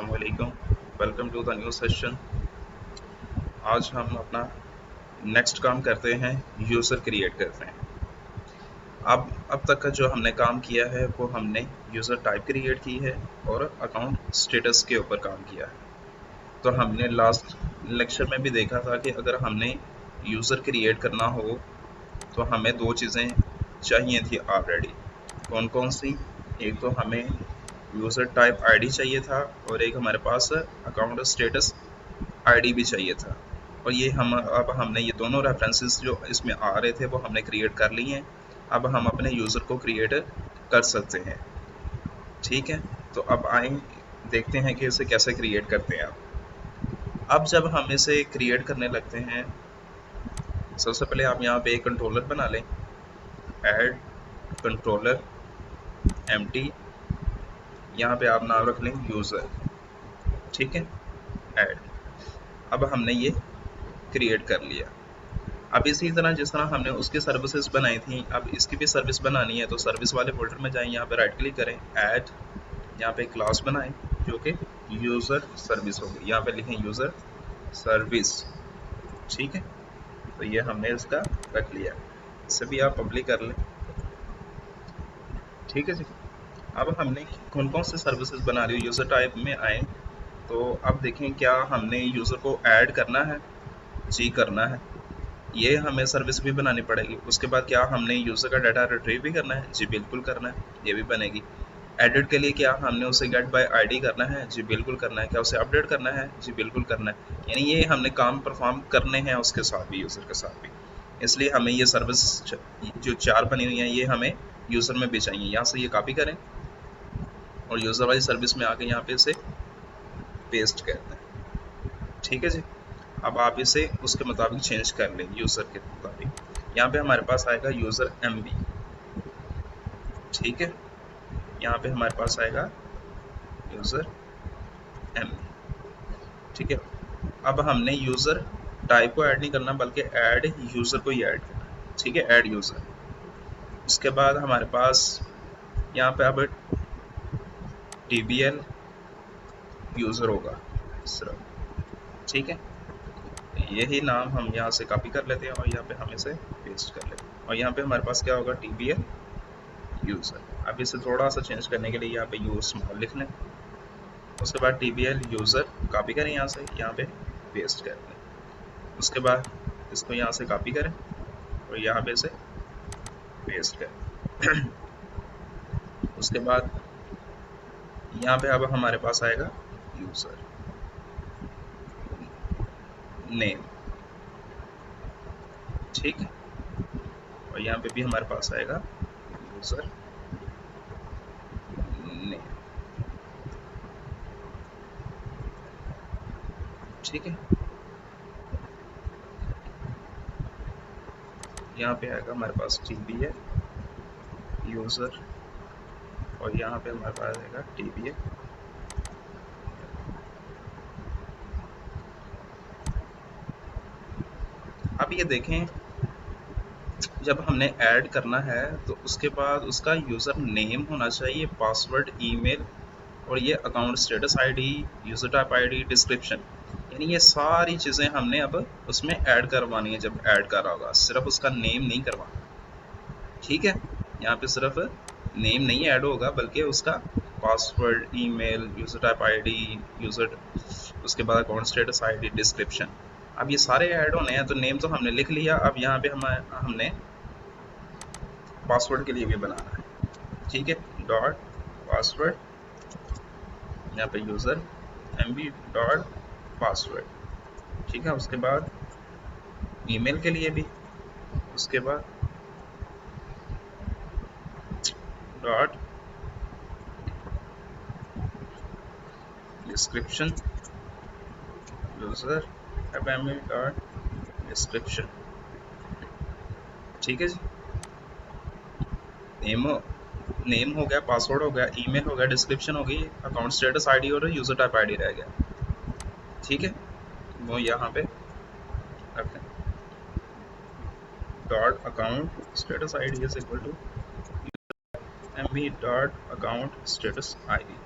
अस्सलामुअलैकुम, welcome to the new session. आज हम अपना नेक्स्ट काम करते हैं, यूज़र क्रिएट करते हैं। अब तक का जो हमने काम किया है वो हमने यूज़र टाइप क्रिएट की है और अकाउंट स्टेटस के ऊपर काम किया है। तो हमने लास्ट लेक्चर में भी देखा था कि अगर हमने यूज़र क्रिएट करना हो तो हमें दो चीज़ें चाहिए थी ऑलरेडी। कौन कौन सी? एक तो हमें यूज़र टाइप आईडी चाहिए था और एक हमारे पास अकाउंट स्टेटस आईडी भी चाहिए था। और ये हमने ये दोनों रेफरेंसेस जो इसमें आ रहे थे वो हमने क्रिएट कर लिए हैं। अब हम अपने यूज़र को क्रिएट कर सकते हैं। ठीक है, तो अब आए देखते हैं कि इसे कैसे क्रिएट करते हैं। अब जब हम इसे क्रिएट करने लगते हैं, सबसे पहले आप यहाँ पे एक कंट्रोलर बना लें। ऐड कंट्रोलर एम्प्टी, यहाँ पे आप नाम रख लें यूज़र। ठीक है, ऐड। अब हमने ये क्रिएट कर लिया। अब इसी तरह जिस तरह हमने उसकी सर्विसेज बनाई थी, अब इसकी भी सर्विस बनानी है। तो सर्विस वाले फोल्डर में जाएं, यहाँ पे राइट क्लिक करें, ऐड, यहाँ पे क्लास बनाएं जो कि यूज़र सर्विस होगी। यहाँ पे लिखें यूज़र सर्विस। ठीक है, तो ये हमने इसका रख लिया। इसे भी आप पब्लिक कर लें। ठीक है जी। अब हमने कौन कौन से सर्विसेज बना रही हो, यूज़र टाइप में आए तो अब देखें क्या हमने यूज़र को ऐड करना है। जी करना है, ये हमें सर्विस भी बनानी पड़ेगी। उसके बाद क्या हमने यूज़र का डाटा रिट्रीव भी करना है। जी बिल्कुल करना है, ये भी बनेगी। एडिट के लिए क्या हमने उसे गेट बाय आईडी करना है। जी बिल्कुल करना है। क्या उसे अपडेट करना है। जी बिल्कुल करना है। यानी ये हमने काम परफॉर्म करने हैं उसके साथ भी, यूज़र के साथ भी। इसलिए हमें ये सर्विस जो 4 बनी हुई हैं ये हमें यूज़र में भी चाहिए। यहाँ से ये कॉपी करें और यूज़र वाली सर्विस में आके यहाँ पे इसे पेस्ट कर दें। ठीक है जी। अब आप इसे उसके मुताबिक चेंज कर लें, यूज़र के मुताबिक। यहाँ पे हमारे पास आएगा यूज़र MB। ठीक है, यहाँ पे हमारे पास आएगा यूज़र MB। ठीक है, अब हमने यूज़र टाइप को ऐड नहीं करना बल्कि ऐड यूज़र को ही ऐड करना है। ठीक है, ऐड यूज़र। उसके बाद हमारे पास यहाँ पे अब TBL यूज़र होगा सिर्फ। ठीक है, यही नाम हम यहाँ से कॉपी कर लेते हैं और यहाँ पे हम इसे पेस्ट कर लेते हैं। और यहाँ पे हमारे पास क्या होगा, TBL यूज़र। अब इसे थोड़ा सा चेंज करने के लिए यहाँ पे यूज़ स्मॉल लिख लें। उसके बाद TBL यूज़र कॉपी करें, यहाँ से यहाँ पे पेस्ट कर दें। उसके बाद इसको यहाँ से कॉपी करें और यहाँ पे इसे पेस्ट करें। उसके बाद यहाँ पे अब हमारे पास आएगा यूज़र नेम। ठीक है, और यहाँ पे भी हमारे पास आएगा यूज़र नेम। ठीक है, यहाँ पे आएगा हमारे पास TBL यूज़र और यहाँ पे हमारे पास आएगा TBL। अब ये देखें, जब हमने ऐड करना है तो उसके बाद उसका यूज़र नेम होना चाहिए, पासवर्ड, ईमेल और ये account status ID, user type ID, description. यानी ये सारी चीज़ें हमने अब उसमें ऐड करवानी है। जब ऐड करा होगा, सिर्फ उसका नेम नहीं करवाना। ठीक है, यहाँ पे सिर्फ नेम नहीं ऐड होगा बल्कि उसका password, email, user type ID, user, उसके बाद अकाउंट स्टेटस आईडी, डिस्क्रिप्शन। अब ये सारे ऐड होने हैं। तो नेम तो हमने लिख लिया, अब यहाँ पे हमने पासवर्ड के लिए भी बनाना है। ठीक है, डॉट पासवर्ड, यहाँ पे यूज़र MB डॉट पासवर्ड। ठीक है, उसके बाद ईमेल के लिए भी, उसके बाद dot description, user MB dot description. ठीक है जी, नेम हो गया, पासवर्ड हो गया, ईमेल हो गया, डिस्क्रिप्शन हो गई, अकाउंट स्टेटस आईडी और यूज़र टाइप आईडी रह गया। ठीक है, वो यहाँ पे रखें, dot account status ID is equal to MB dot account status ID.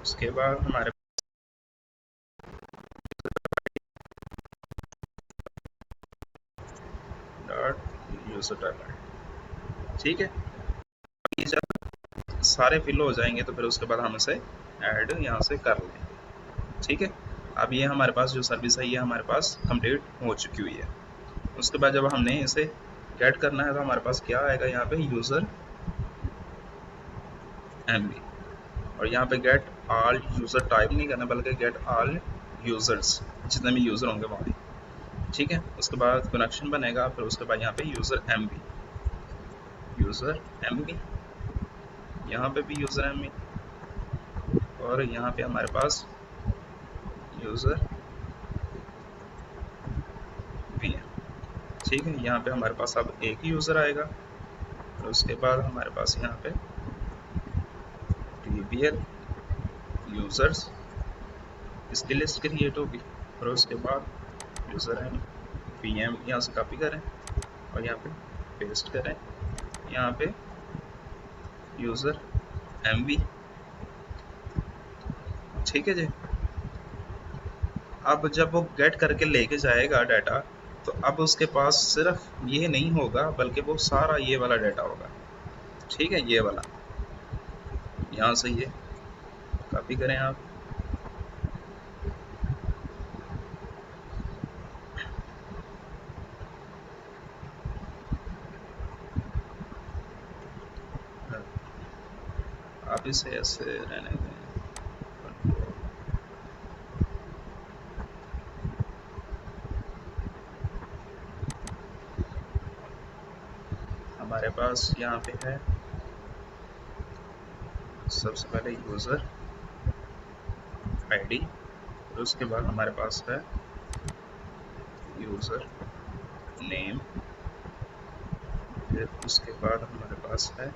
उसके बाद हमारे यूजर टाइप आईडी। ठीक है, ये जब सारे फिल हो जाएंगे तो फिर उसके बाद हम इसे ऐड यहाँ से कर लेंगे। ठीक है, अब ये हमारे पास जो सर्विस है ये हमारे पास कंप्लीट हो चुकी हुई है। उसके बाद जब हमने इसे गेट करना है तो हमारे पास क्या आएगा, यहाँ पे यूज़र MB, और यहाँ पे गेट ऑल यूज़र टाइप नहीं करना बल्कि गेट ऑल यूज़र्स, जितने भी यूज़र होंगे वहाँ। ठीक है, उसके बाद कनेक्शन बनेगा, फिर उसके बाद यहाँ पे यूज़र MB, यहाँ पे भी यूज़र MB, और यहाँ पे हमारे पास यूज़र VM। ठीक है, यहाँ पे हमारे पास अब एक ही यूज़र आएगा, और उसके बाद हमारे पास यहाँ पे TBL यूज़र्स, इसकी लिस्ट क्रिएट होगी, और उसके बाद यूज़र VM यहाँ से कॉपी करें और यहाँ पे पेस्ट करें, यहाँ पे यूज़र MB। ठीक है जी, अब जब वो गेट करके लेके जाएगा डाटा, तो अब उसके पास सिर्फ ये नहीं होगा बल्कि वो सारा ये वाला डाटा होगा। ठीक है, ये वाला यहाँ से ये कॉपी करें आप, आप इसे ऐसे रहने दें। हमारे पास यहाँ पे है सबसे पहले यूज़र आईडी, और उसके बाद हमारे पास है यूज़र नेम, फिर उसके बाद हमारे पास है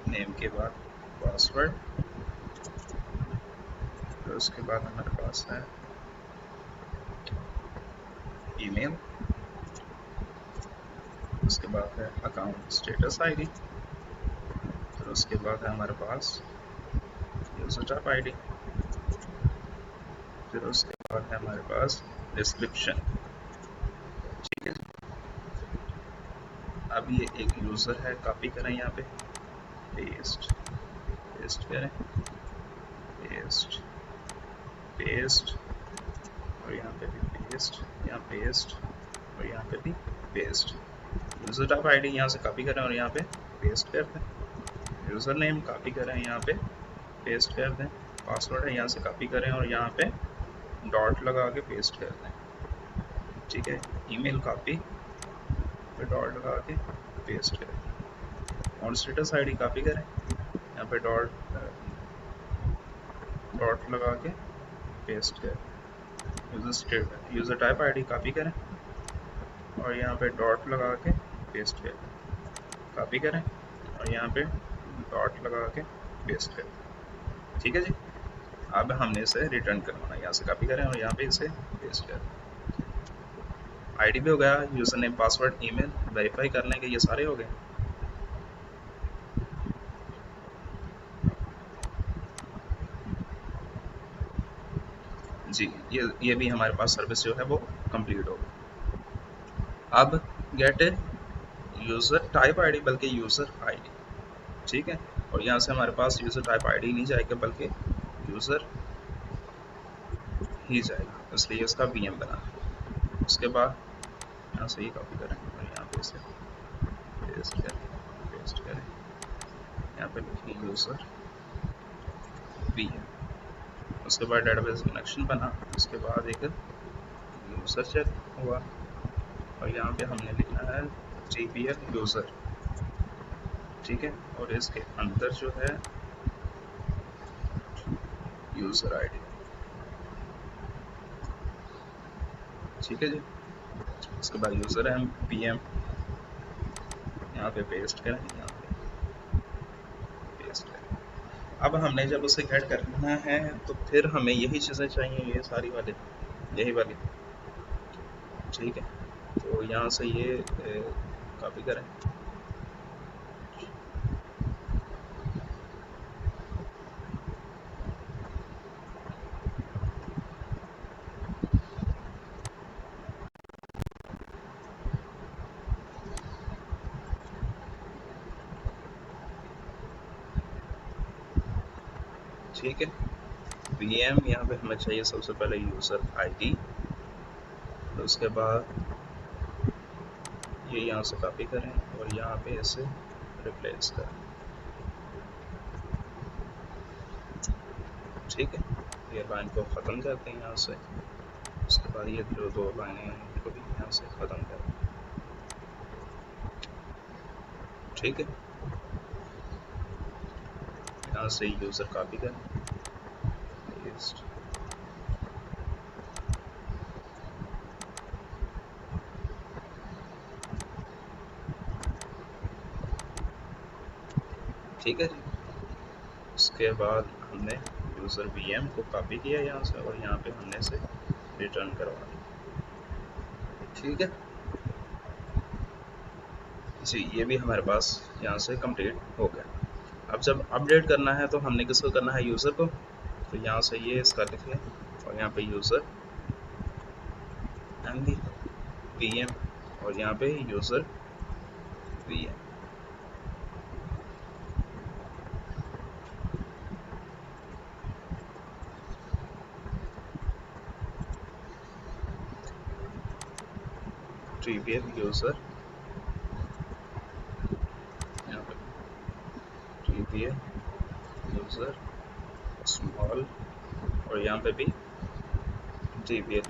नेम के बाद पासवर्ड, फिर उसके बाद हमारे पास है ईमेल, उसके बाद है अकाउंट स्टेटस आईडी, फिर उसके बाद है हमारे पास यूज़र टाइप आईडी, फिर उसके बाद है हमारे पास डिस्क्रिप्शन। ठीक है, अब ये एक यूज़र है, कॉपी करें यहाँ पे, पेस्ट करें, पेस्ट, और यहाँ पे भी पेस्ट, यहाँ पेस्ट, और यहाँ पे भी पेस्ट। यूज़र टाइप आईडी यहाँ से कॉपी करें और यहाँ पे पेस्ट कर दें, यूज़र नेम कॉपी करें यहाँ पे पेस्ट कर दें, पासवर्ड है यहाँ से कॉपी करें और यहाँ पे डॉट लगा के पेस्ट कर दें। ठीक है, ईमेल कॉपी पे डॉट लगा के पेस्ट कर दें, और स्टेटस आईडी कॉपी करें, यहाँ पे डॉट लगा के पेस्ट कर दें, यूज़र टाइप आईडी कॉपी करें और यहाँ पे डॉट लगा के पेस्ट कर दें, कॉपी करें और यहाँ पे डॉट लगा के पेस्ट कर दें। ठीक है जी, अब हमने इसे रिटर्न करवाना, यहाँ से कॉपी करें और यहाँ पे इसे पेस्ट करें। आईडी भी हो गया, user name password email verify कर लेंगे, ये सारे हो गए। जी, ये भी हमारे पास सर्विस जो है वो कंप्लीट हो गई। अब गेट यूज़र टाइप आईडी बल्कि यूज़र आईडी। ठीक है, और यहाँ से हमारे पास यूज़र टाइप आईडी नहीं जाएगा बल्कि यूज़र ही जाएगा, इसलिए इसका VM बना। उसके बाद यहाँ से ही कॉपी करें और यहाँ पे इसे पेस्ट करें, यहाँ पे लिखिए यूज़र VM। उसके बाद डेटाबेस कनेक्शन बना, उसके बाद एक यूज़र चेक हुआ और यहाँ पे हमने लिखना है GPL यूज़र। ठीक है, और इसके अंदर जो है यूज़र आईडी। ठीक है जी, उसके बाद यूज़र PM यहाँ पे पेस्ट करें, यहाँ पे पेस्ट करें। अब हमने जब उसे गेट करना है तो फिर हमें यही चीज़ें चाहिए, ये सारी वाली, यही वाली। ठीक है, तो यहाँ से ये कॉपी करें, ठीक है। VM यहाँ पे हमें चाहिए सबसे पहले यूज़र ID, तो उसके बाद ये यहाँ से कॉपी करें और यहाँ पे इसे रिप्लेस करें। ठीक है, ये लाइन को ख़त्म करते हैं यहाँ से। उसके बाद ये जो दो लाइनें हैं इनको भी यहाँ से ख़त्म करें। ठीक है, यहाँ से यूज़र कॉपी करें, पेस्ट, ठीक है जी। उसके बाद हमने यूज़र VM को कॉपी किया यहाँ से और यहाँ पे हमने इसे रिटर्न करवा दिया। ठीक है जी, ये भी हमारे पास यहाँ से कंप्लीट हो गया। अब जब अपडेट करना है तो हमने किसको करना है, यूज़र को। तो यहाँ से ये इसका लिख लें और यहाँ पे यूज़र MD VM और यहाँ पे यूज़र VM। TPL यूज़र, यहाँ पे TPL यूज़र स्मॉल और यहाँ पे भी TPL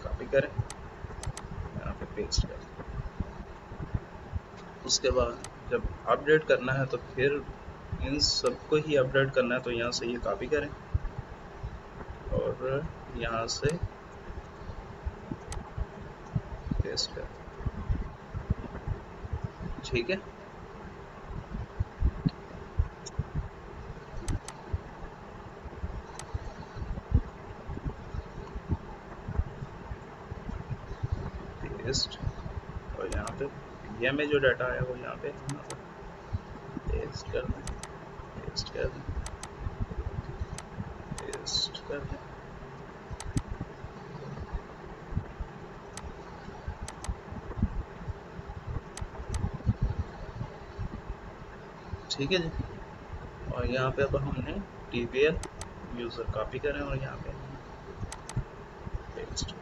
कॉपी करें, यहाँ पे पेस्ट करें। उसके बाद जब अपडेट करना है तो फिर इन सबको ही अपडेट करना है, तो यहाँ से ये कॉपी करें और यहाँ से पेस्ट करें। ठीक है, पेस्ट और यहाँ पे ये में जो डाटा है वो यहाँ पे पेस्ट कर दें, पेस्ट कर दें, पेस्ट कर दें। ठीक है जी, और यहाँ पे अब हमने TPL यूज़र कॉपी करें और यहाँ पे पेस्ट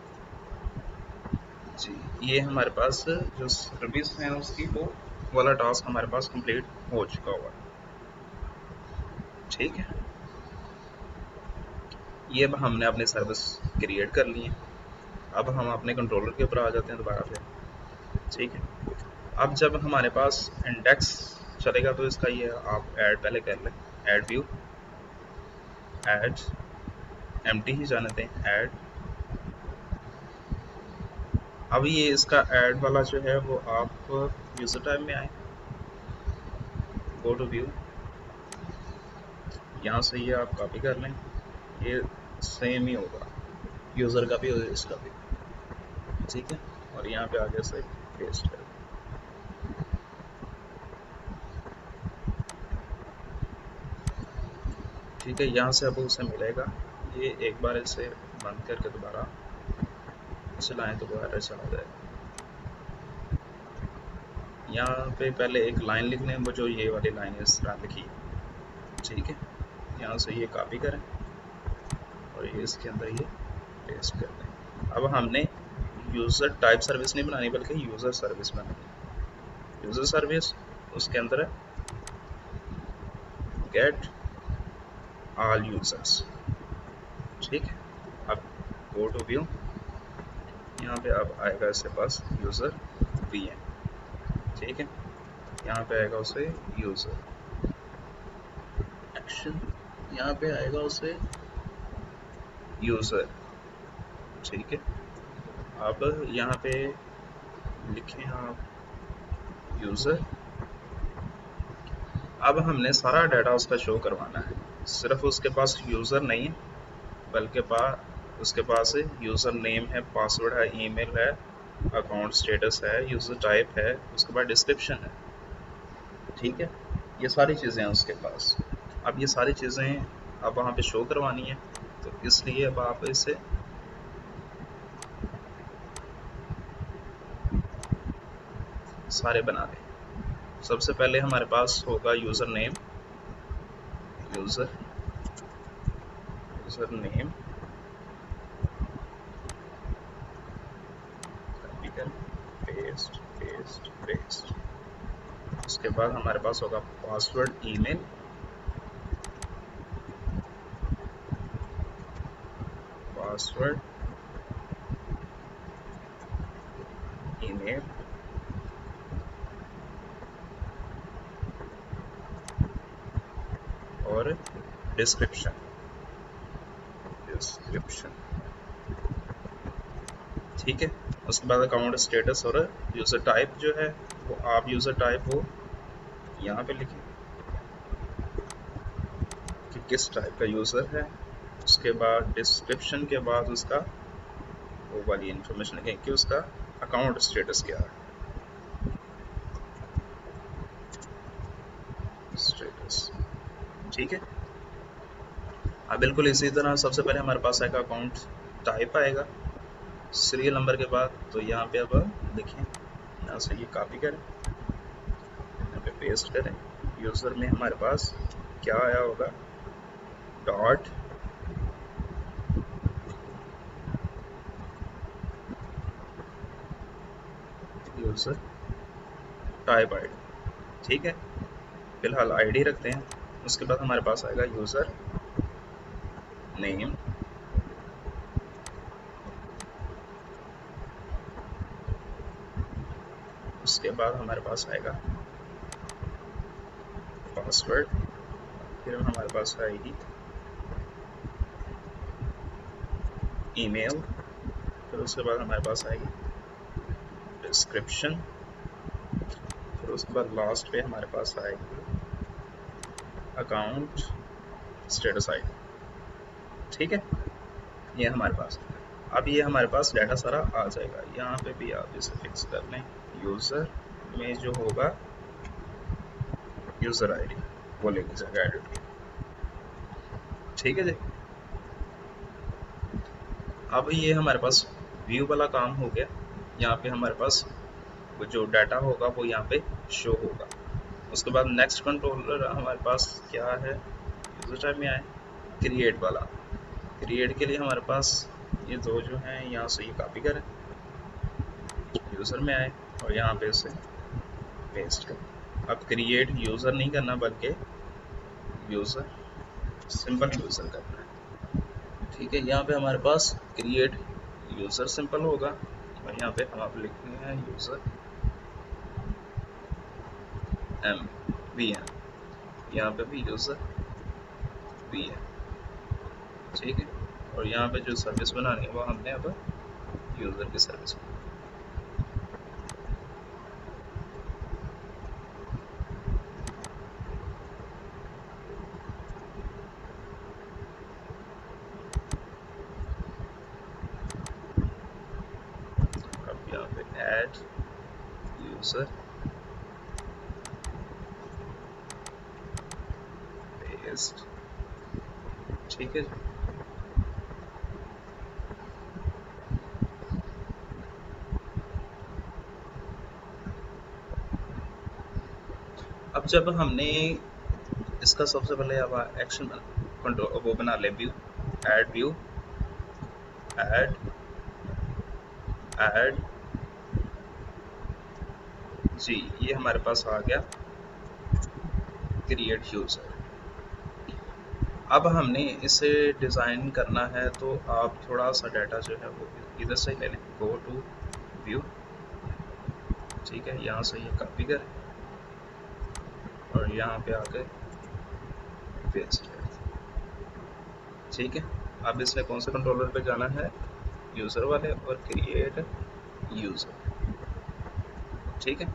जी। ये हमारे पास जो सर्विस है उसकी वो वाला टास्क हमारे पास कंप्लीट हो चुका हुआ है। ठीक है, ये अब हमने अपनी सर्विस क्रिएट कर ली है। अब हम अपने कंट्रोलर के ऊपर आ जाते हैं दोबारा फिर। ठीक है, अब जब हमारे पास इंडेक्स चलेगा तो इसका ये आप ऐड पहले कर लें, ऐड व्यू, ऐड एम्प्टी ही जाने दें, ऐड। अब ये इसका ऐड वाला जो है वो आप यूज़र टाइप में आए, गो टू व्यू, यहाँ से ये आप कॉपी कर लें, ये सेम ही होगा यूज़र का भी और इसका भी। ठीक है, और यहाँ पे आगे से पेस्ट कर। ठीक है, यहाँ से अब उसे मिलेगा, ये एक बार इसे बंद करके दोबारा चलाएं तो दोबारा चला जाएगा। यहाँ पे पहले एक लाइन लिख लें, वो जो ये वाली लाइन इस तरह लिखी। ठीक है, यहाँ से ये कॉपी करें और ये इसके अंदर ये पेस्ट कर दें। अब हमने यूज़र टाइप सर्विस नहीं बनानी बल्कि यूज़र सर्विस बनानी। यूज़र सर्विस, उसके अंदर गेट ऑल यूजर्स। ठीक है, अब गो टू व्यू, यहाँ पे अब आएगा इसके पास यूज़र VM। ठीक है, यहाँ पे आएगा उसे यूज़र एक्शन, यहाँ पे आएगा उसे यूज़र। ठीक है, अब यहाँ पे लिखें आप यूज़र। अब हमने सारा डाटा उसका शो करवाना है, सिर्फ उसके पास यूज़र नहीं है बल्कि उसके पास यूज़र नेम है, पासवर्ड है, ईमेल है, अकाउंट स्टेटस है, यूज़र टाइप है, उसके बाद डिस्क्रिप्शन है। ठीक है, ये सारी चीज़ें हैं उसके पास। अब ये सारी चीज़ें अब वहाँ पे शो करवानी है, तो इसलिए अब आप इसे सारे बना दें। सबसे पहले हमारे पास होगा user name, user user name copy कर, पेस्ट पेस्ट पेस्ट। उसके बाद हमारे पास होगा पासवर्ड ईमेल, पासवर्ड ईमेल और डिस्क्रिप्शन, ठीक है। उसके बाद अकाउंट स्टेटस और यूज़र टाइप जो है वो आप यूज़र टाइप वो यहाँ पे लिखें कि किस टाइप का यूज़र है। उसके बाद डिस्क्रिप्शन के बाद उसका वो वाली इन्फॉर्मेशन लिखें कि उसका अकाउंट स्टेटस क्या है, स्टेटस, ठीक है। अब बिल्कुल इसी तरह सबसे पहले हमारे पास आएगा अकाउंट टाइप आएगा सीरियल नंबर के बाद। तो यहाँ पे अब लिखें, यहाँ से ये कॉपी करें, यहाँ पे पेस्ट करें। यूज़र में हमारे पास क्या आया होगा, डॉट यूज़र टाइप आईडी, ठीक है। फिलहाल आईडी रखते हैं। उसके बाद हमारे पास आएगा यूज़र नेम, उसके बाद हमारे पास आएगा पासवर्ड, फिर हमारे पास आएगी ईमेल, फिर उसके बाद हमारे पास आएगी डिस्क्रिप्शन, फिर उसके बाद लास्ट पे हमारे पास आएगी अकाउंट स्टेटस आईडी, ठीक है। ये हमारे पास, अब ये हमारे पास डाटा सारा आ जाएगा। यहाँ पे भी आप इसे फिक्स कर लें, यूज़र में जो होगा यूज़र आईडी वो लेके जाएगा एडिट के, ठीक है जी। अब ये हमारे पास व्यू वाला काम हो गया। यहाँ पे हमारे पास वो जो डाटा होगा वो यहाँ पे शो होगा। उसके बाद नेक्स्ट कंट्रोलर हमारे पास क्या है, यूज़र टाइप में आए क्रिएट वाला। क्रिएट के लिए हमारे पास ये दो जो हैं, यहाँ से ये कॉपी करें, यूज़र में आए और यहाँ पे इसे पेस्ट करें। अब क्रिएट यूज़र नहीं करना बल्कि यूज़र, सिंपल यूज़र करना है, ठीक है। यहाँ पे हमारे पास क्रिएट यूज़र सिंपल होगा और यहाँ पे हम आप लिखते हैं यूज़र VM, यहाँ पे भी यूज़र VM, ठीक है। और यहाँ पे जो सर्विस बनानी है वो हमने अब यूज़र की सर्विस बनानी। अब यहाँ पे ऐड यूज़र पेस्ट, ठीक है। अब जब हमने इसका सबसे पहले अब एक्शन कंट्रोल वो बना ले, view, add view, add add जी, ये हमारे पास आ गया क्रिएट यूज़र। अब हमने इसे डिज़ाइन करना है तो आप थोड़ा सा डाटा जो है वो इधर से ले लें, गो टू व्यू, ठीक है। यहाँ से ये कॉपी करें और यहाँ पे आकर पेस्ट करें, ठीक है। अब इसमें कौन से कंट्रोलर पे जाना है, यूज़र वाले, और क्रिएट यूज़र, ठीक है।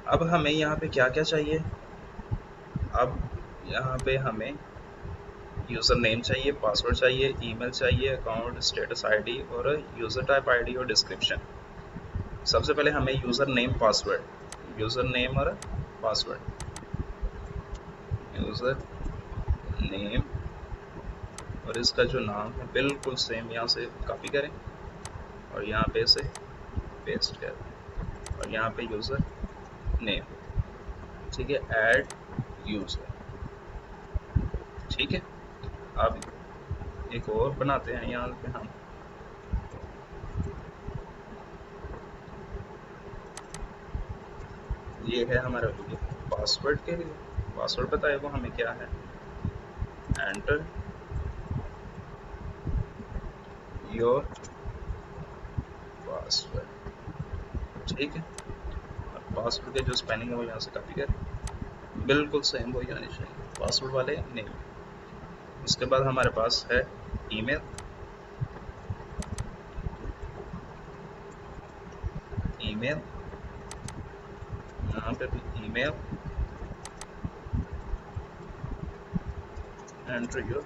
अब हमें यहाँ पे क्या क्या चाहिए, अब यहाँ पे हमें यूज़र नेम चाहिए, पासवर्ड चाहिए, ईमेल चाहिए, अकाउंट स्टेटस आईडी और यूज़र टाइप आईडी और डिस्क्रिप्शन। सबसे पहले हमें user name password, user name और पासवर्ड, यूज़र नेम और इसका जो नाम है बिल्कुल सेम, यहाँ से कॉपी करें और यहाँ पे से पेस्ट करें और यहाँ पे यूज़र नेम, ठीक है, ऐड यूज़र, ठीक है। अब एक और बनाते हैं यहाँ पे हम, ये है हमारा पासवर्ड के लिए। पासवर्ड पता है वो हमें क्या है, एंटर योर पासवर्ड। ठीक है, और पासवर्ड के जो स्पेलिंग है वो यहाँ से कॉपी करें, बिल्कुल सेम वही आनी चाहिए पासवर्ड वाले नेम। उसके बाद हमारे पास है ईमेल, ईमेल यहाँ पे भी ईमेल, एंटर योर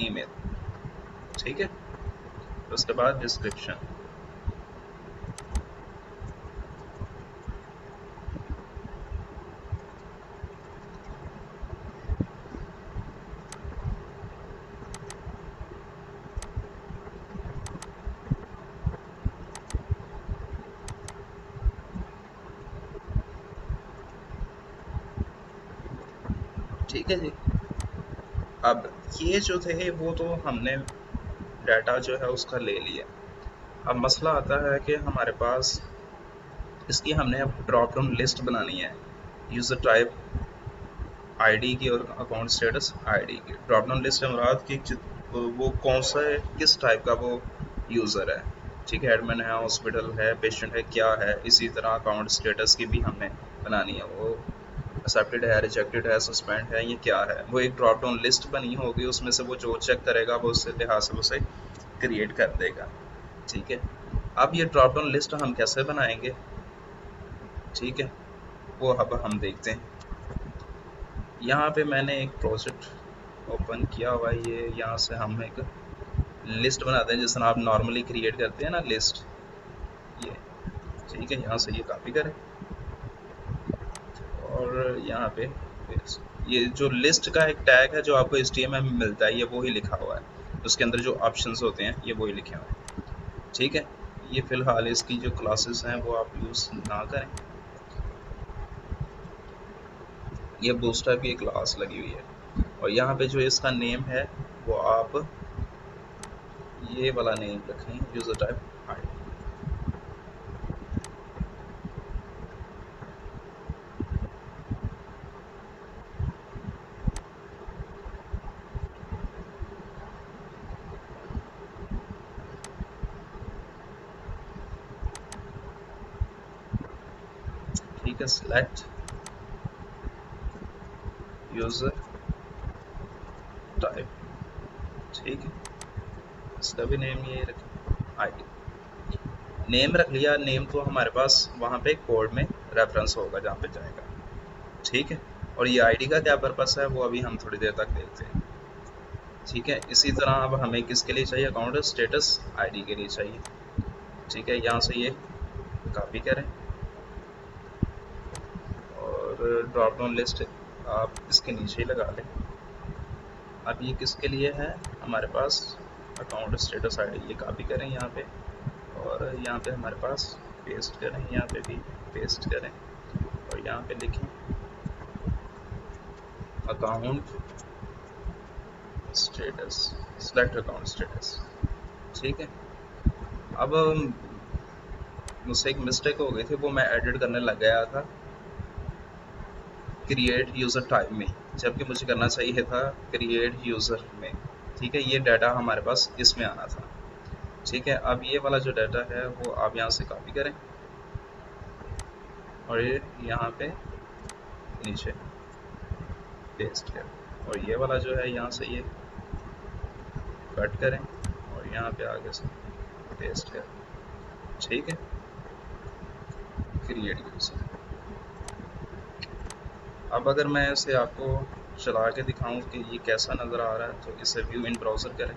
ईमेल। ठीक है, उसके बाद डिस्क्रिप्शन, ठीक है जी। अब ये जो थे वो तो हमने डाटा जो है उसका ले लिया। अब मसला आता है कि हमारे पास इसकी हमने अब ड्रॉप डाउन लिस्ट बनानी है, यूज़र टाइप आईडी की और अकाउंट स्टेटस आईडी की। ड्रॉप डाउन लिस्ट है मुराद की वो कौन सा है, किस टाइप का वो यूज़र है। ठीक है, एडमिन है, हॉस्पिटल है, पेशेंट है, क्या है। इसी तरह अकाउंट स्टेटस की भी हमने बनानी है, वो एक्सेप्टेड है, रिजेक्टेड है, सस्पेंड है, ये क्या है। वो एक ड्रॉप डाउन लिस्ट बनी होगी, उसमें से वो जो चेक करेगा वो उससे लिहाज से उसे क्रिएट कर देगा। ठीक है, अब ये ड्रॉप डाउन लिस्ट हम कैसे बनाएंगे, ठीक है, वो अब हम देखते हैं। यहाँ पे मैंने एक प्रोजेक्ट ओपन किया हुआ है, ये यहाँ से हम एक लिस्ट बनाते हैं जिस तरह आप नॉर्मली क्रिएट करते हैं ना लिस्ट, ये। ठीक है, यहाँ से ये कॉपी करें और यहाँ पे ये जो लिस्ट का एक टैग है जो आपको HTML में मिलता है, ये वो ही लिखा हुआ है। उसके अंदर जो ऑप्शंस होते हैं ये वो ही लिखे हुए हैं। ठीक है, ये फ़िलहाल इसकी जो क्लासेस हैं वो आप यूज़ ना करें। ये बूटस्ट्रैप की क्लास लगी हुई है, और यहाँ पे जो इसका नेम है वो आप ये वाला नेम रखें, यूज़र टाइप आईडी। ठीक है, सिलेक्ट यूज़र टाइप। ठीक है, इसका भी नेम ये रखें आईडी। नेम रख लिया, नेम तो हमारे पास वहाँ पे कोड में रेफरेंस होगा जहाँ पे जाएगा। ठीक है, और ये आईडी का क्या पर्पस है वो अभी हम थोड़ी देर तक देखते हैं। ठीक है, इसी तरह अब हमें किसके लिए चाहिए, अकाउंट स्टेटस आईडी के लिए चाहिए। ठीक है, यहाँ से ये कॉपी करें और ड्रॉप डाउन लिस्ट आप इसके नीचे ही लगा लें। अब ये किसके लिए है, हमारे पास अकाउंट स्टेटस आईडी, ये कॉपी करें यहाँ पे और यहाँ पे हमारे पास पेस्ट करें, यहाँ पे भी पेस्ट करें और यहाँ पे लिखें account status, select account status. ठीक है, अब मुझसे एक मिस्टेक हो गई थी, वो मैं एडिट करने लग गया था क्रिएट यूज़र टाइप में, जबकि मुझे करना चाहिए था क्रिएट यूज़र में। ठीक है, ये डाटा हमारे पास इसमें आना था। ठीक है, अब ये वाला जो डाटा है वो आप यहाँ से कॉपी करें और ये यहाँ पे नीचे पेस्ट करें, और ये वाला जो है यहाँ से ये कट करें और यहाँ पे आगे से पेस्ट करें। ठीक है, क्रिएट यूज़र। अब अगर मैं इसे आपको चला के दिखाऊं कि ये कैसा नज़र आ रहा है, तो इसे व्यू इन ब्राउज़र करें।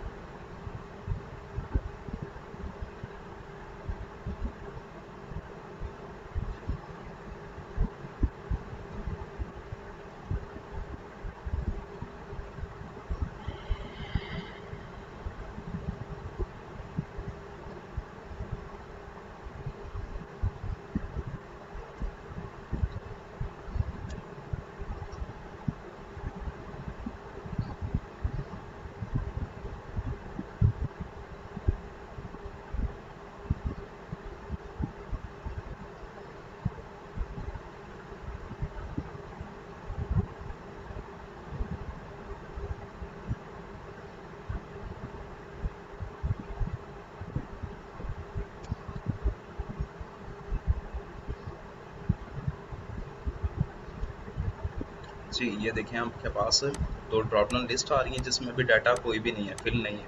जी, ये देखें आपके पास 2 ड्रॉप डाउन लिस्ट आ रही है जिसमें भी डाटा कोई भी नहीं है, फिल नहीं है।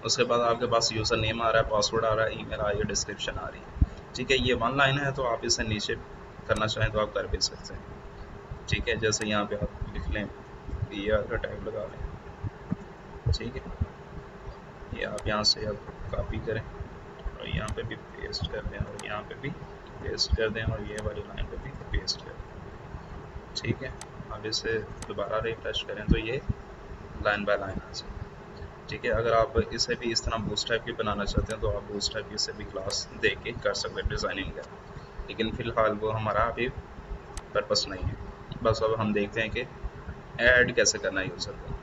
उसके बाद आपके पास यूज़र नेम आ रहा है, पासवर्ड आ रहा है, ईमेल आ रही है, डिस्क्रिप्शन आ रही है। ठीक है, ये 1 लाइन है, तो आप इसे नीचे करना चाहें तो आप कर भी सकते हैं। ठीक है, जैसे यहाँ पे आप लिख लें, PR का टैग लगा लें। ठीक है, ये आप यहाँ से अब कॉपी करें और यहाँ पे भी पेस्ट कर दें और यहाँ पे भी पेस्ट कर दें और ये वाली लाइन पे भी पेस्ट कर दें। ठीक है, अब इसे दोबारा रिफ्रेश करें तो ये लाइन बाय लाइन आ जाए। ठीक है, अगर आप इसे भी इस तरह बूस्ट टाइप की बनाना चाहते हैं तो आप बूस्ट टाइप की से भी क्लास दे के कर सकते हैं डिज़ाइनिंग का, लेकिन फ़िलहाल वो हमारा अभी पर्पस नहीं है। बस अब हम देखते हैं कि ऐड कैसे करना है यूज़र को।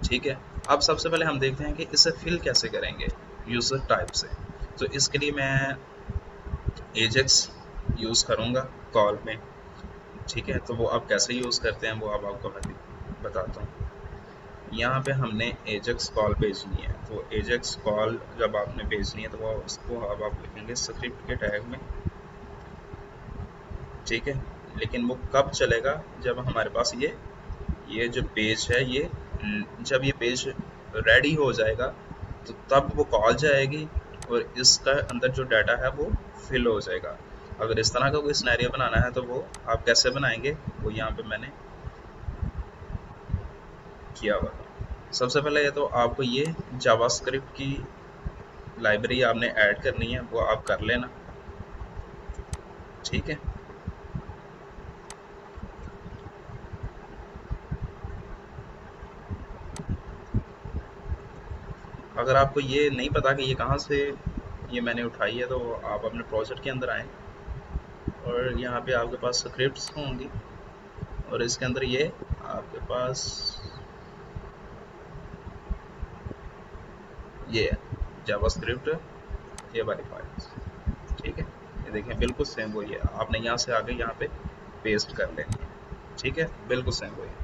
ठीक है, अब सबसे पहले हम देखते हैं कि इसे फिल कैसे करेंगे यूज़र टाइप से। तो इसके लिए मैं एजेक्स यूज़ करूँगा कॉल में। ठीक है, तो वो आप कैसे यूज़ करते हैं वो अब आपको मैं बताता हूँ। यहाँ पे हमने एजेक्स कॉल भेजनी है, तो एजेक्स कॉल जब आपने भेजनी है तो वो उसको अब आप लिखेंगे स्क्रिप्ट के टैग में। ठीक है, लेकिन वो कब चलेगा, जब हमारे पास ये जो पेज है ये जब ये पेज रेडी हो जाएगा तो तब वो कॉल जाएगी और इसका अंदर जो डाटा है वो फिल हो जाएगा। अगर इस तरह का कोई सिनेरियो बनाना है तो वो आप कैसे बनाएंगे, वो यहाँ पे मैंने किया हुआ था। सबसे पहले ये तो आपको ये जावास्क्रिप्ट की लाइब्रेरी आपने ऐड करनी है, वो आप कर लेना। ठीक है, अगर आपको ये नहीं पता कि ये कहाँ से ये मैंने उठाई है तो आप अपने प्रोजेक्ट के अंदर आएँ और यहाँ पे आपके पास स्क्रिप्ट्स होंगी और इसके अंदर ये आपके पास ये है जावास्क्रिप्ट, ये वाली फाइल्स। ठीक है, ये देखें बिल्कुल सेम वही है, आपने यहाँ से आगे यहाँ पे पेस्ट कर लेनी है। ठीक है, बिल्कुल सेम वही है।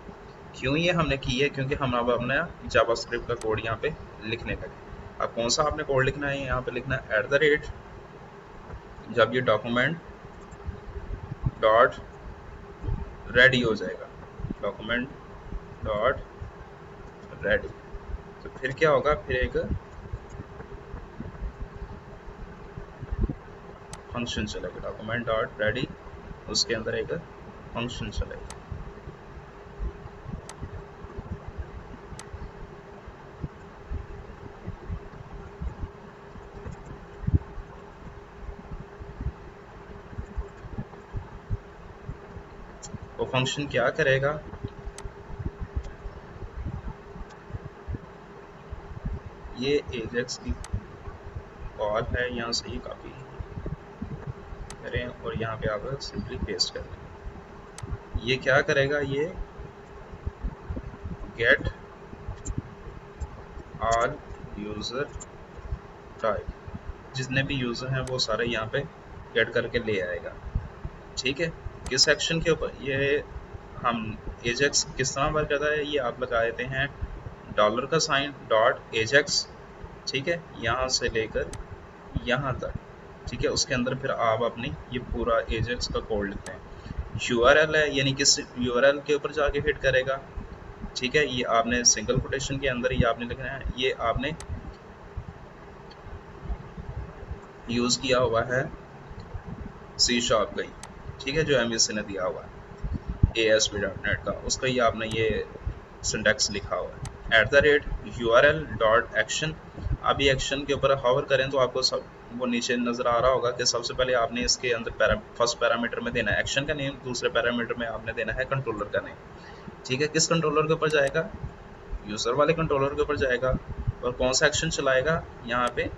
क्यों ये हमने की है, क्योंकि हम अब अपना जावास्क्रिप्ट का कोड यहाँ पे लिखने लगे। अब कौन सा आपने कोड लिखना है, यहाँ पे लिखना है @ जब ये डॉक्यूमेंट डॉट रेडी हो जाएगा, डॉक्यूमेंट डॉट रेडी, तो फिर क्या होगा, फिर एक फंक्शन चलेगा डॉक्यूमेंट डॉट रेडी, उसके अंदर एक फंक्शन चलेगा। वो फंक्शन क्या करेगा, ये एजेक्स की कॉल है, यहाँ से ही कॉपी करें और यहाँ पे आप सिंपली पेस्ट कर दें। ये क्या करेगा, ये गेट ऑल यूज़र टाइप, जितने भी यूज़र हैं वो सारे यहाँ पे गेट करके ले आएगा। ठीक है, किस सेक्शन के ऊपर ये हम एजेक्स किस तरह वर्क करता है, ये आप लगा देते हैं डॉलर का साइन डॉट एजेक्स। ठीक है, यहाँ से लेकर यहाँ तक। ठीक है, उसके अंदर फिर आप अपनी ये पूरा एजेक्स का कोड लिखते हैं। URL है, यानी किस URL के ऊपर जाके हिट करेगा। ठीक है, ये आपने सिंगल कोटेशन के अंदर ही आपने लिखना है, ये आपने यूज़ किया हुआ है C# का ही। ठीक है, जो MVC ने दिया हुआ है ASP.NET का, उसका ही आपने ये सिंटैक्स लिखा हुआ है @URL.action। अब ये एक्शन के ऊपर हॉवर करें तो आपको सब वो नीचे नज़र आ रहा होगा कि सबसे पहले आपने इसके अंदर फर्स्ट पैरामीटर में देना है एक्शन का नेम, दूसरे पैरामीटर में आपने देना है कंट्रोलर का नेम। ठीक है, किस कंट्रोलर के ऊपर जाएगा, यूज़र वाले कंट्रोलर के ऊपर जाएगा और कौन सा एक्शन चलाएगा, यहाँ पे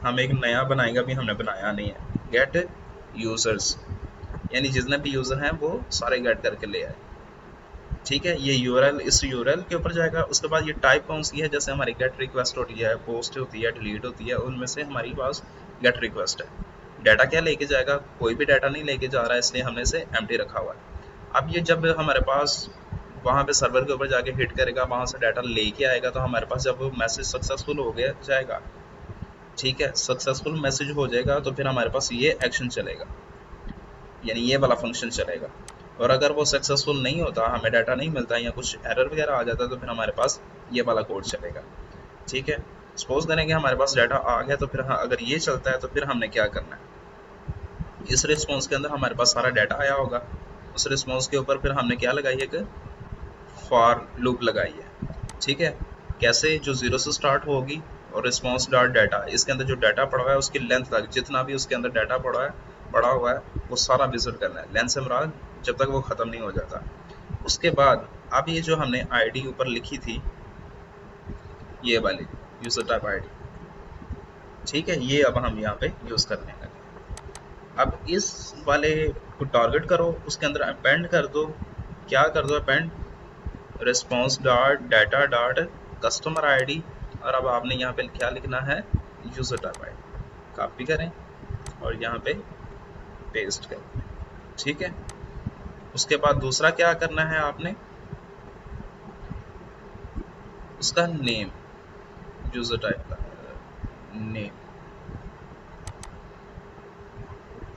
हम एक नया बनाएगा, भी हमने बनाया नहीं है, गेट यूज़र्स, यानी जितने भी यूज़र हैं वो सारे गेट करके ले आए। ठीक है, ये URL इस URL के ऊपर जाएगा। उसके बाद ये टाइप कौन सी है, जैसे हमारी गेट रिक्वेस्ट होती है, पोस्ट होती है, डिलीट होती है, उनमें से हमारी पास गेट रिक्वेस्ट है। डाटा क्या लेके जाएगा, कोई भी डाटा नहीं लेके जा रहा है, इसलिए हमने इसे एम्प्टी रखा हुआ है। अब ये जब हमारे पास वहाँ पे सर्वर के ऊपर जाके हिट करेगा, वहाँ से डाटा लेके आएगा, तो हमारे पास जब मैसेज सक्सेसफुल हो गया जाएगा, ठीक है, सक्सेसफुल मैसेज हो जाएगा, तो फिर हमारे पास ये एक्शन चलेगा, यानी ये वाला फंक्शन चलेगा। और अगर वो सक्सेसफुल नहीं होता, हमें डाटा नहीं मिलता या कुछ एरर वगैरह आ जाता, तो फिर हमारे पास ये वाला कोड चलेगा। ठीक है, सपोज करें कि हमारे पास डाटा आ गया, तो फिर हाँ, अगर ये चलता है तो फिर हमने क्या करना है, इस रिस्पॉन्स के अंदर हमारे पास सारा डाटा आया होगा, उस रिस्पॉन्स के ऊपर फिर हमने क्या लगाई है, एक फॉर लूप लगाई है। ठीक है, कैसे, जो जीरो से स्टार्ट होगी और रिस्पॉन्स डॉट डाटा, इसके अंदर जो डाटा पड़ा हुआ है उसकी लेंथ तक, जितना भी उसके अंदर डाटा पड़ा हुआ है वो सारा विजिट करना है, लेंथ से मुराद जब तक वो ख़त्म नहीं हो जाता। उसके बाद अब ये जो हमने आईडी ऊपर लिखी थी, ये वाली यूजर टाइप आईडी, ठीक है, ये अब हम यहाँ पे यूज़ करने लगे। अब इस वाले को टारगेट करो, उसके अंदर अपेंड कर दो, क्या कर दो, append response dot data dot customer ID, और अब आपने यहाँ पे क्या लिखना है, यूजर टाइप आईडी। कॉपी करें और यहाँ पे पेस्ट करें। ठीक है, उसके बाद दूसरा क्या करना है आपने, उसका नेम, यूजर टाइप का नेम,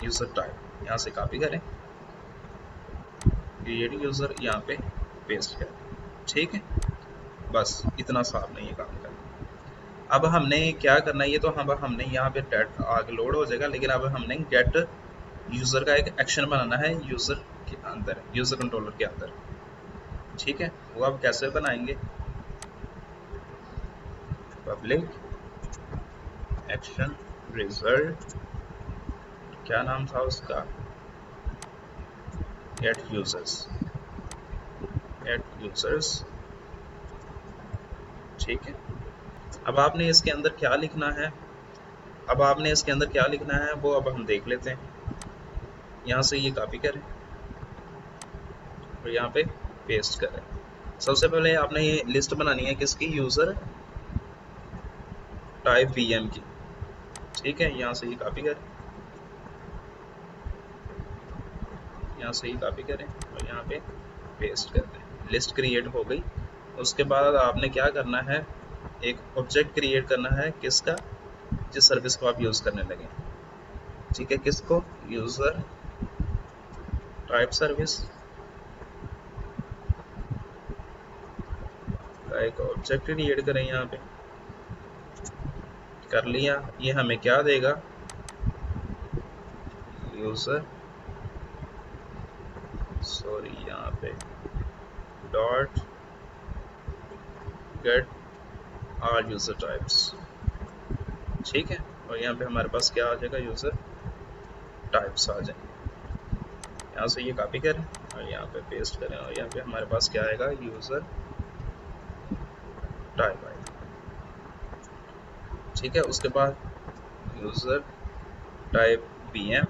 यूजर टाइप यहाँ से कॉपी करें, क्रिएट यूजर यहाँ पे पेस्ट करें। ठीक है, बस इतना सा आपने ये काम करना। अब हमने क्या करना है, ये तो हमने यहाँ पे डेट आगे लोड हो जाएगा, लेकिन अब हमने गेट यूजर का एक एक्शन बनाना है यूजर के अंदर, यूजर कंट्रोलर के अंदर। ठीक है, वो अब कैसे बनाएंगे, पब्लिक एक्शन रिजल्ट, क्या नाम था उसका, गेट यूजर्स, ठीक है। अब आपने इसके अंदर क्या लिखना है, वो अब हम देख लेते हैं। यहाँ से ये कॉपी करें और यहाँ पे पेस्ट करें। सबसे पहले आपने ये लिस्ट बनानी है किसकी, यूजर टाइप वीएम की। ठीक है, यहाँ से ये कॉपी करें, और यहाँ पे पेस्ट कर दें। लिस्ट क्रिएट हो गई। उसके बाद आपने क्या करना है, एक ऑब्जेक्ट क्रिएट करना है, किसका, जिस सर्विस को आप यूज़ करने लगे। ठीक है, किसको, यूज़र टाइप सर्विस का एक ऑब्जेक्ट क्रिएट करें। यहाँ पे कर लिया, ये हमें क्या देगा, यूज़र, यहाँ पे dot get all user types. ठीक है, और यहाँ पे हमारे पास क्या आ जाएगा, यूज़र टाइप्स आ जाएंगे। यहाँ से ये कॉपी करें और यहाँ पे पेस्ट करें, और यहाँ पे हमारे पास क्या आएगा, यूज़र टाइप आएगा। ठीक है, उसके बाद यूज़र टाइप वीएम,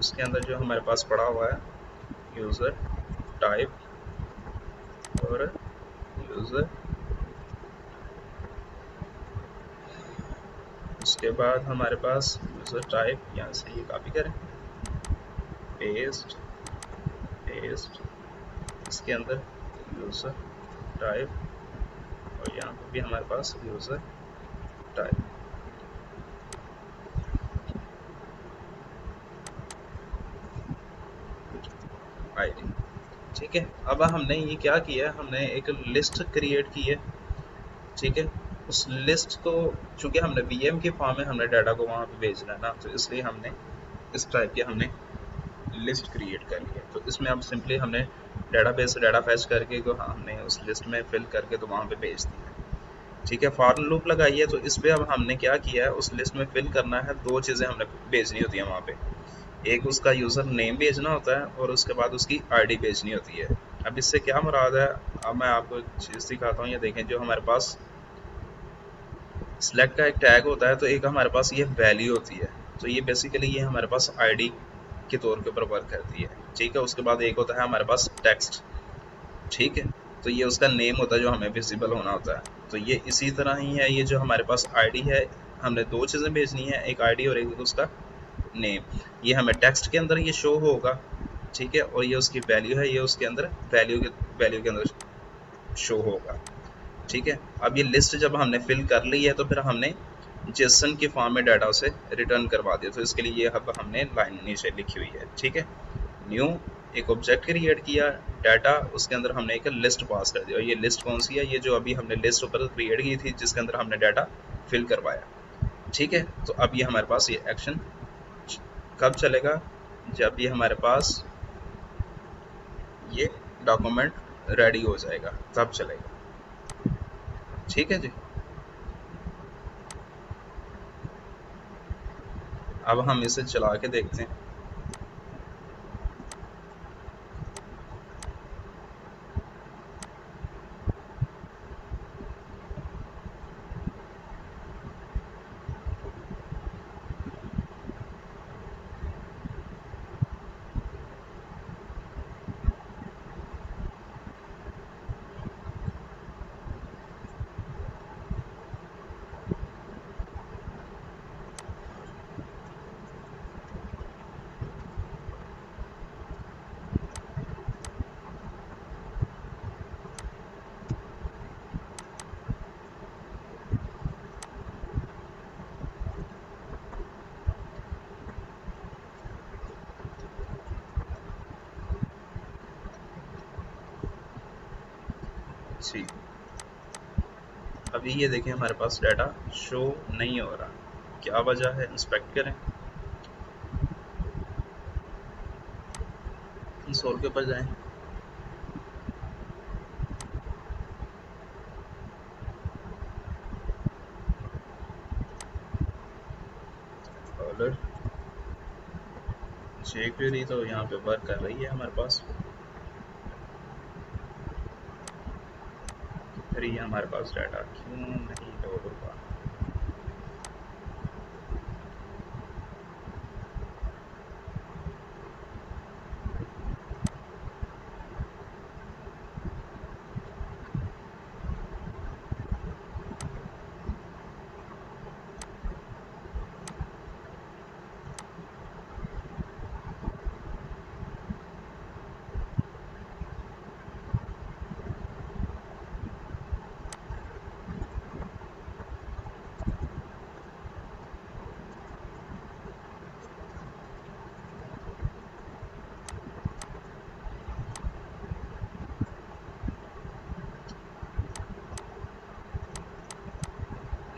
उसके अंदर जो हमारे पास पड़ा हुआ है यूज़र टाइप और यूज़र, उसके बाद हमारे पास यूज़र टाइप, यहाँ से ये कॉपी करें, पेस्ट, इसके अंदर यूज़र टाइप, और यहाँ पर भी हमारे पास यूज़र टाइप। आईडी। ठीक है, अब हमने ये क्या किया, हमने एक लिस्ट क्रिएट की है। ठीक है, उस लिस्ट को, चूंकि हमने वीएम के फॉर्म में हमने डाटा को वहाँ पे भेजना है ना, तो इसलिए हमने इस टाइप की हमने लिस्ट क्रिएट कर लिया। तो इसमें अब सिंपली हमने डेटाबेस से डाटा फैच करके तो हमने उस लिस्ट में फिल करके तो वहाँ पे भेज दिया। ठीक है, फॉर लूप लगाई है, तो इस पर अब हमने क्या किया है, उस लिस्ट में फिल करना है, दो चीज़ें हमने भेजनी होती है वहाँ पे, एक उसका यूज़र नेम भेजना होता है और उसके बाद उसकी आईडी भेजनी होती है। अब इससे क्या मुराद है, अब मैं आपको एक चीज़ दिखाता हूँ। ये देखें, जो हमारे पास सिलेक्ट का एक टैग होता है, तो एक हमारे पास ये वैल्यू होती है, तो ये बेसिकली ये हमारे पास आईडी के तौर के ऊपर वर्क करती है। ठीक है, उसके बाद एक होता है हमारे पास टेक्स्ट। ठीक है, तो ये उसका नेम होता है जो हमें विजिबल होना होता है। तो ये इसी तरह ही है, ये जो हमारे पास आईडी है, हमने दो चीज़ें भेजनी है, एक आईडी और एक उसका नेम। ये हमें टेक्स्ट के अंदर ये शो होगा। ठीक है, और ये उसकी वैल्यू है, ये उसके अंदर वैल्यू के अंदर शो होगा। ठीक है, अब ये लिस्ट जब हमने फिल कर ली है, तो फिर हमने जेसन के फॉर्म में डाटा उसे रिटर्न करवा दिया। तो इसके लिए ये अब हमने लाइन नीचे लिखी हुई है। ठीक है, न्यू एक ऑब्जेक्ट क्रिएट किया, डाटा उसके अंदर हमने एक लिस्ट पास कर दी, और ये लिस्ट कौन सी है, ये जो अभी हमने लिस्ट ऊपर क्रिएट की थी जिसके अंदर हमने डाटा फिल करवाया। ठीक है, तो अब ये हमारे पास ये एक्शन कब चलेगा, जब ये हमारे पास ये डॉक्यूमेंट रेडी हो जाएगा तब चलेगा। ठीक है जी। अब हम इसे चला के देखते हैं। जी, अभी ये देखिए हमारे पास डाटा शो नहीं हो रहा, क्या वजह है, इंस्पेक्ट करें, कंसोल के ऊपर जाएं। और jQuery तो यहाँ पे वर्क कर रही है हमारे पास, फिर ये हमारे पास डाटा क्यों नहीं लोड होगा।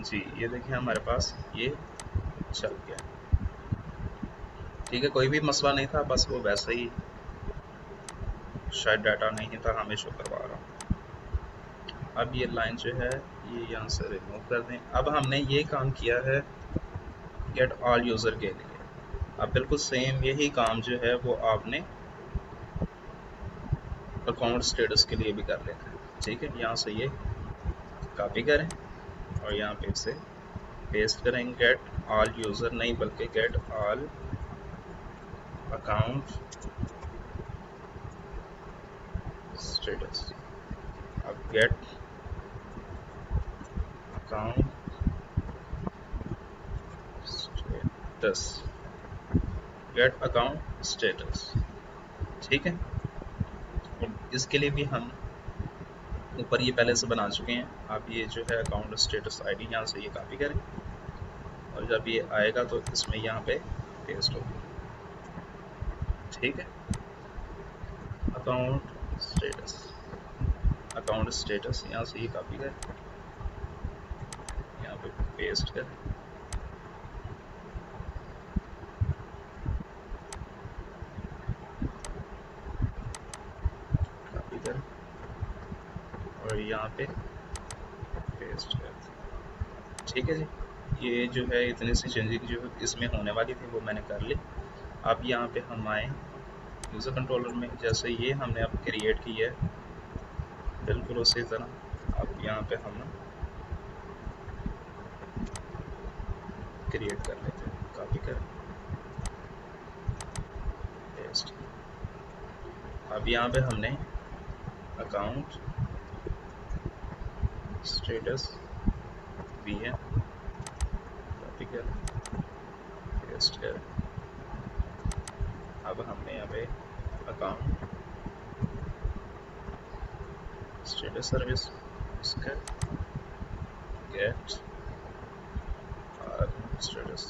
जी, ये देखिए हमारे पास ये चल गया। ठीक है, कोई भी मसला नहीं था, बस वो वैसे ही शायद डाटा नहीं था, हमें शो करवा रहा हूँ। अब ये लाइन जो है ये यहाँ से रिमूव कर दें। अब हमने ये काम किया है गेट ऑल यूज़र के लिए। अब बिल्कुल सेम यही काम जो है वो आपने अकाउंट स्टेटस के लिए भी कर लेना है। ठीक है, यहाँ से ये कॉपी करें और यहाँ पे इसे पेस्ट करेंगे। गेट ऑल यूज़र नहीं बल्कि गेट ऑल अकाउंट स्टेटस। अब gate account status, gate account status. ठीक है, और इसके लिए भी हम ऊपर ये पहले से बना चुके हैं। आप ये जो है अकाउंट स्टेटस आईडी यहाँ से ये कॉपी करें और जब ये आएगा तो इसमें यहाँ पे पेस्ट होगी। ठीक है, अकाउंट स्टेटस यहाँ से ये कॉपी करें, यहाँ पे पेस्ट करें, कॉपी करें और यहाँ पे पेस्ट करें। ठीक है जी, ये जो है इतनी सी चेंजिंग जो इसमें होने वाली थी वो मैंने कर ली। अब यहाँ पे हम आए यूज़र कंट्रोलर में, जैसे ये हमने अब क्रिएट की है बिल्कुल उसी तरह अब यहाँ पे हम क्रिएट कर लेते हैं, कॉपी कर पेस्ट। अब यहाँ पे हमने अकाउंट स्टेटस भी है, कॉपी कर पेस्ट कर। अब हमने यहाँ पे अकाउंट स्टेटस सर्विस इसका get status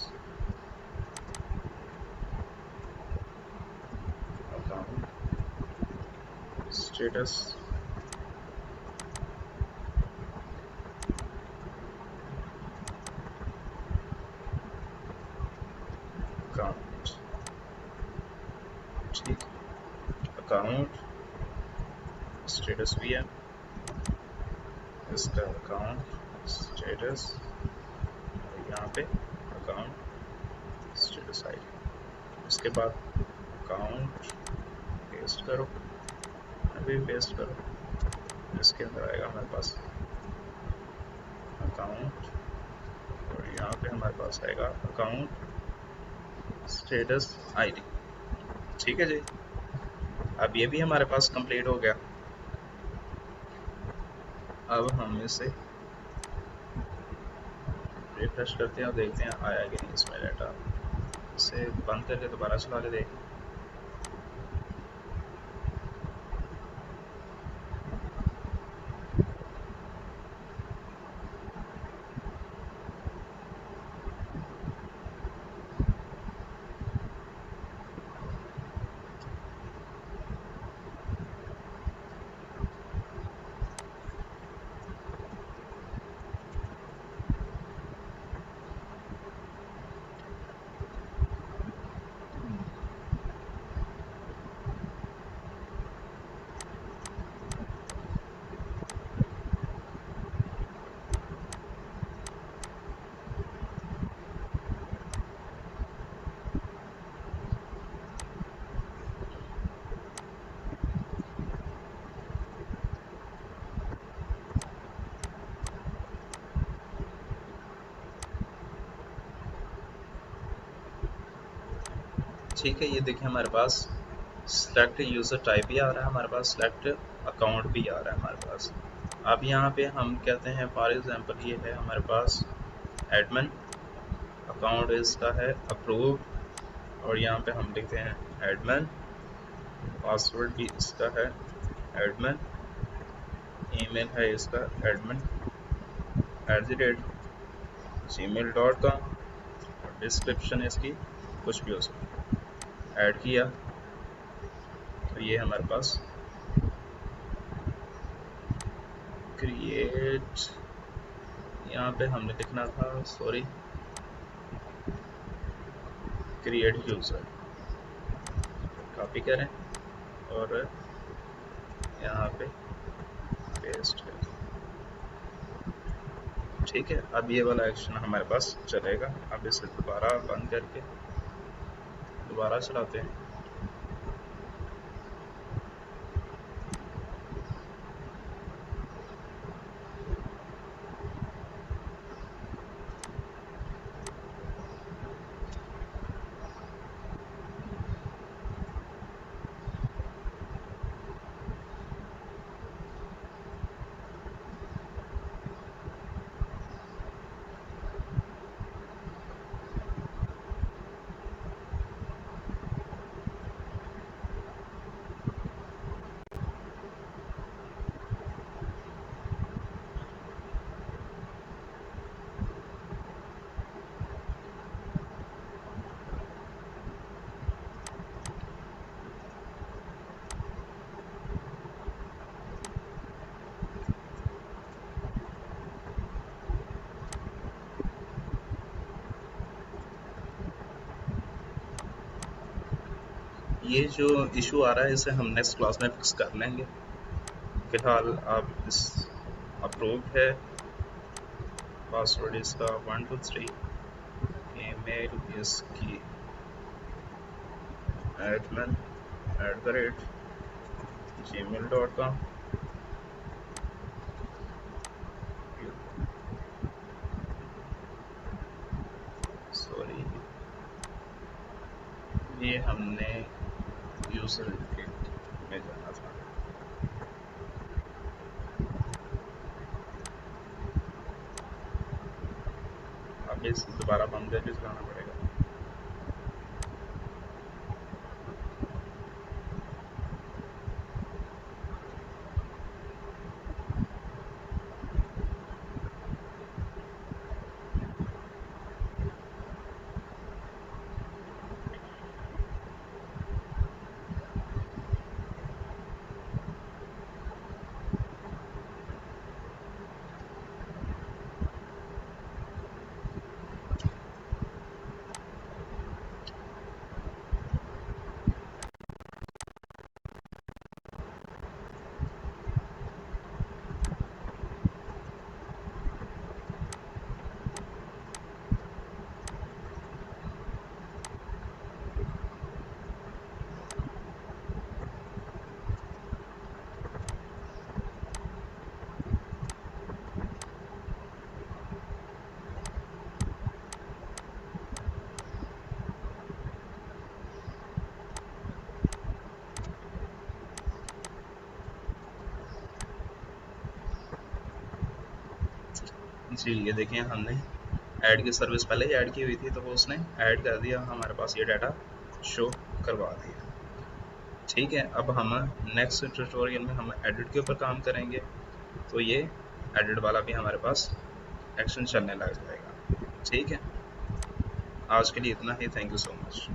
account status account, ठीक, अकाउंट स्टेटस भी है, इसका अकाउंट स्टेटस, यहाँ पे अकाउंट स्टेटस आईडी। उसके बाद अकाउंट पेस्ट करो, अभी पेस्ट करो, इसके अंदर आएगा हमारे पास अकाउंट और यहाँ पे हमारे पास आएगा अकाउंट स्टेटस आईडी। ठीक है जी, अब ये भी हमारे पास कंप्लीट हो गया। अब हम इसे रिफ्रेश करते हैं और देखते हैं आया कि नहीं इसमें डाटा। इसे बंद करके दोबारा चला के देखें। ठीक है, ये देखिए हमारे पास सेलेक्ट यूज़र टाइप भी आ रहा है, हमारे पास सेलेक्ट अकाउंट भी आ रहा है हमारे पास। अब यहाँ पे हम कहते हैं फॉर एग्जांपल ये है हमारे पास एडमिन, अकाउंट इसका है अप्रूव और यहाँ पे हम लिखते हैं एडमिन, पासवर्ड भी इसका है एडमिन, ईमेल है इसका admin@gmail.com और डिस्क्रिप्शन इसकी कुछ भी हो सकता है। ऐड किया तो ये हमारे पास क्रिएट, यहाँ पे हमने लिखना था सॉरी क्रिएट यूज़र, कॉपी करें और यहाँ पे पेस्ट करें। ठीक है, अब ये वाला एक्शन हमारे पास चलेगा। अब इसे दोबारा बंद करके दोबारा चलाते हैं। ये जो इशू आ रहा है इसे हम नेक्स्ट क्लास में फिक्स कर लेंगे। फिलहाल आप इस अप्रूव्ड है, पासवर्ड इसका 123, ईमेल इसकी admin@gmail.com, सॉरी ये हमने यूज़र में जाना था। अब इसे दोबारा बंद करके चलाना पड़ेगा। जी, ये देखें हमने ऐड की सर्विस पहले ही ऐड की हुई थी, तो वो उसने ऐड कर दिया, हमारे पास ये डाटा शो करवा दिया। ठीक है, अब हम नेक्स्ट ट्यूटोरियल में हम एडिट के ऊपर काम करेंगे, तो ये एडिट वाला भी हमारे पास एक्शन चलने लग जाएगा। ठीक है, आज के लिए इतना ही। Thank you so much.